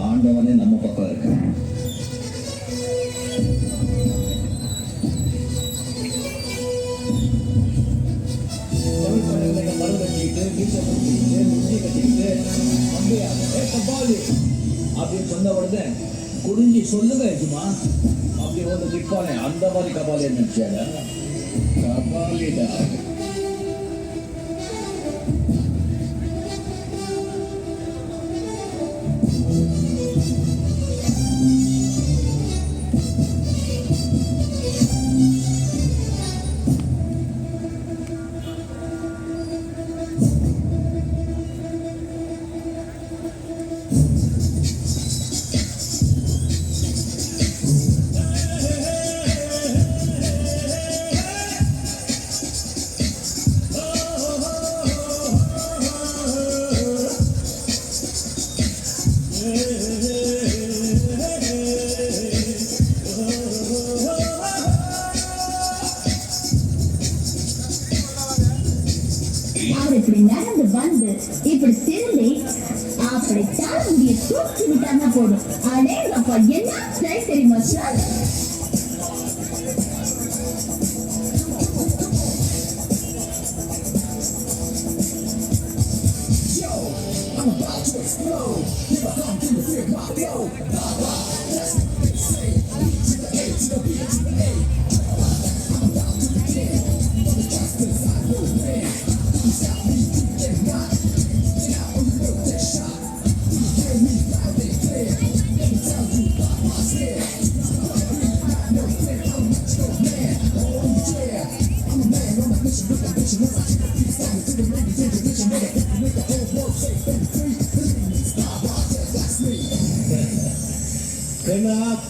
ஆண்டவனே நம்ம பக்கம் இருக்கு. அப்படின்னு சொன்ன உடனே குடிஞ்சி சொல்லுங்க எஜுமா அப்படி வந்து நிற்பானே அந்த மாதிரி கபாலி நினைச்சாடா கபாலிடா. இப்படி நடந்து வந்து இப்படி திரும்பி அப்படி தாண்டிய தூக்கி விட்டாங்க போதும். அடேங்கப்பா என்ன ஸ்டைல் தெரியுமா சார்?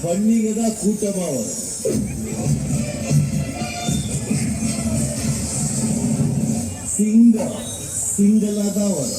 பண்டிகை தான் கூட்டமா வரும். சிங்களா தான் வரும்.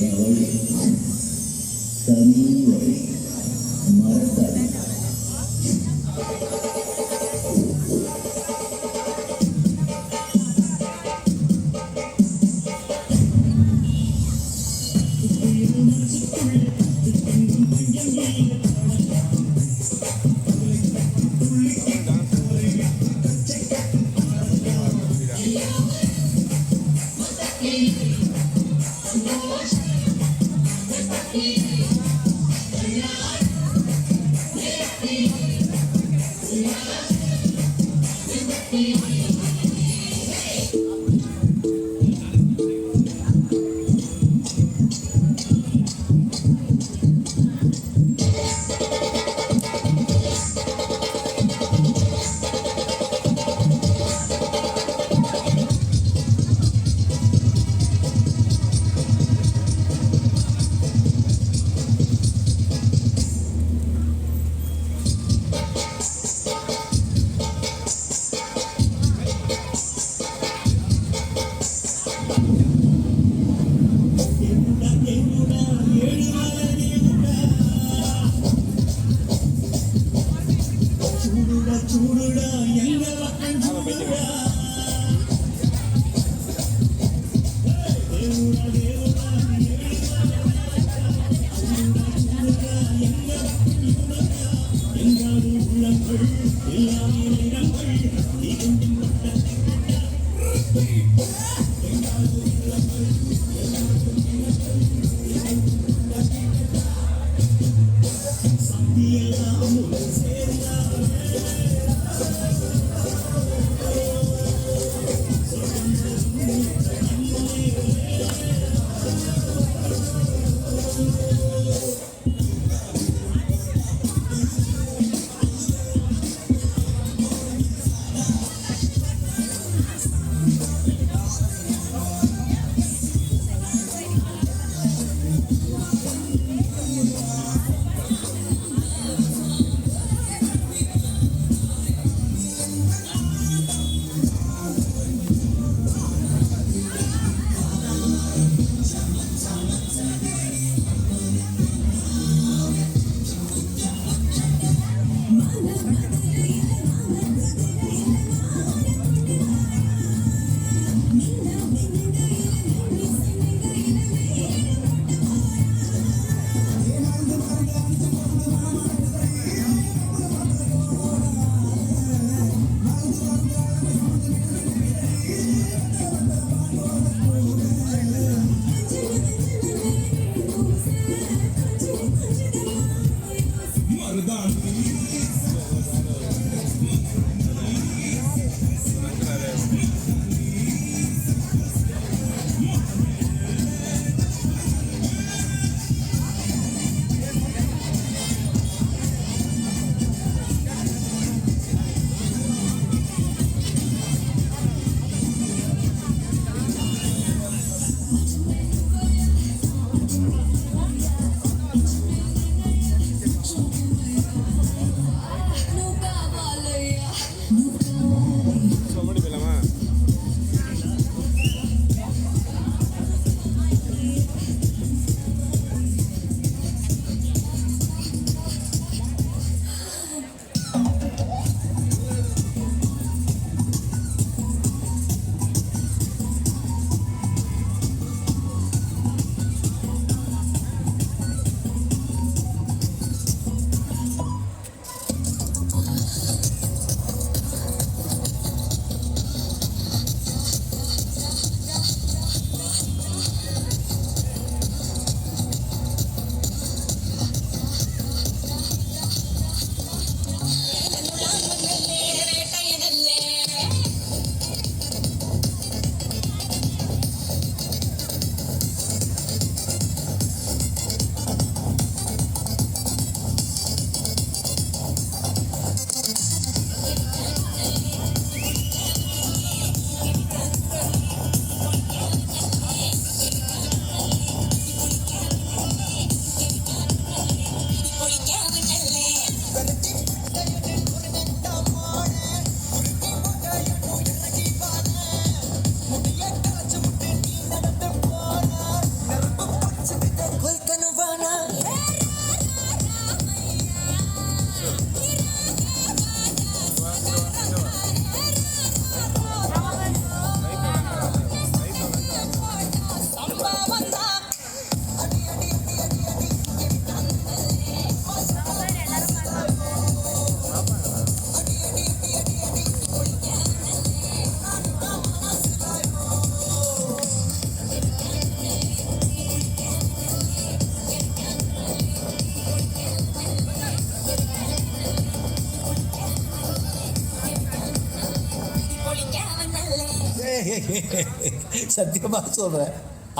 என் வழி தனி வழி மறக்காது. சத்தியமாக சொல்கிறேன்,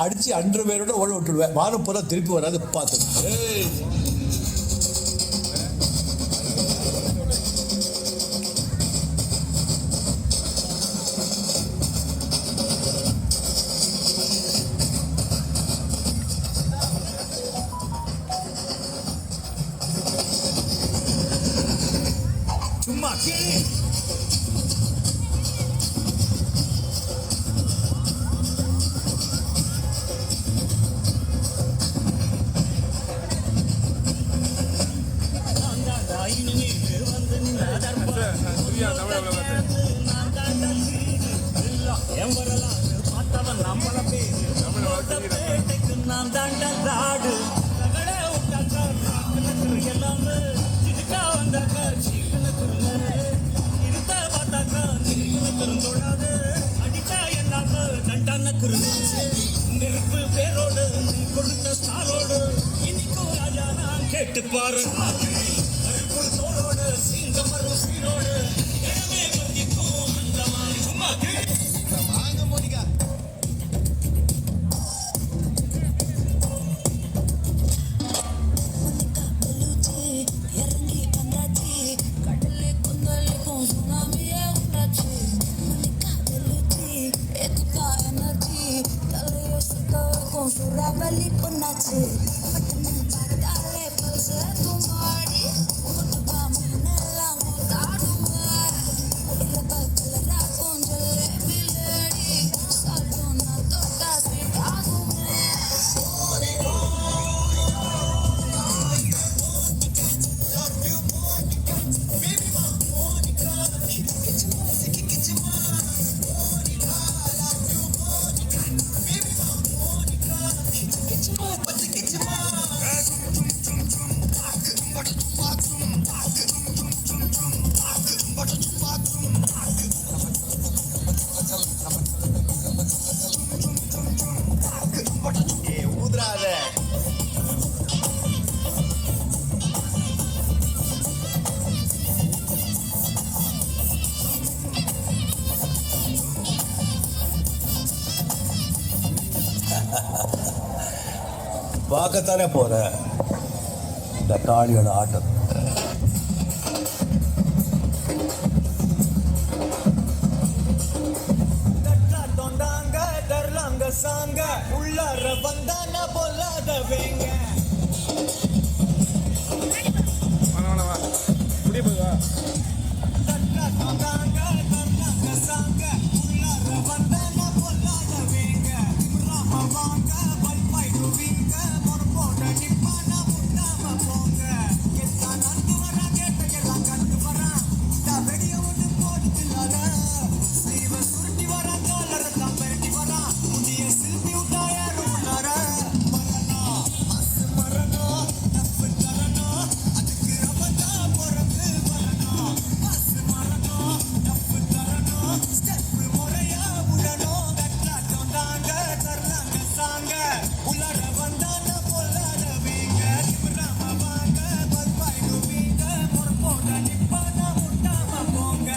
அடித்து அன்று பேரோட ஓட விட்டுடுவேன். வாரம் பூரா திருப்பி வராது பார்த்து. சும்மா நான் தாண்ட ராடு எல்லாமே இதுக்கா வந்தாக்கா இருத்த பார்த்தாக்கா திருந்தோடாது அடிச்சா எல்லாமே தண்டான குருது நெருப்பு பேரோடு கொடுத்த ஸ்டாரோடு இன்னைக்கும் ராஜா நான் கேட்டு பாரு தோளோடு சிங்கம் வரும் சீரோடு இடமே மதிக்கும் அந்த மாதிரி சும்மா வாங்க Monica. Surabali punache, patna chadale pulse tumhari, utba mine langu taaduma, ilba kalra konjale biladi, salona to kasi taagume. பார்க்கத்தானே போகிற இந்த காளியோட ஆட்டம். தொண்டாங்க தரலாங்க சாங்க உள்ளார வந்தான பொல்லாத வேங்க தொண்டாங்க தரலாங்க சாங்க உள்ளார வந்தான பொல்லாத வேங்க ராம வாங்க பல்பாயிடுவீங்க பொறுப்போட நிப்பான முட்டாம போங்க எத்தனை நந்து வரா கேட்ட எல்லாம் கண்டு வரா வெடிய ஒன்று போடுதில்லாத சீவ சுருட்டி வரா காலர தான் பெருட்டி வரா புதிய சில்பி விட்டா யாரும் உள்ளார மரணம் மசு மரணம் தப்பு தரணும் அதுக்கு அவதா பிறகு வரணும் மசு மரணம் தப்பு தரணும் ஸ்டெப் முறையா விடணும் கட்டாட்டம் தாங்க தரலாங்க சாங்க உள்ளார வந்தான பொல்லாத வீங்க ராம வாங்க பல்பாயிடுவீங்க பொறுப்போட நிப்பான முட்டாம போங்க.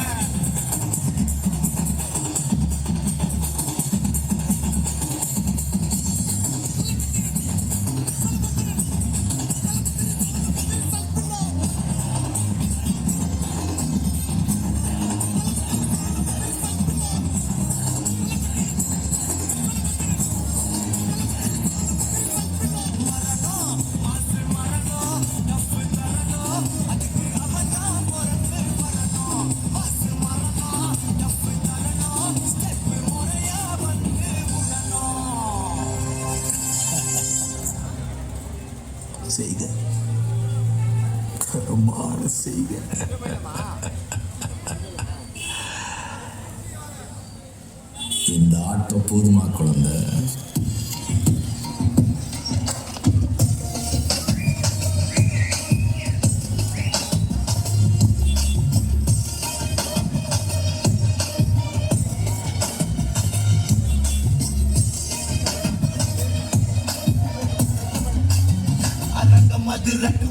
செய்க கருமான செய்க. இந்த ஆட்டம் போதுமா குழந்தை? மதுரட்டு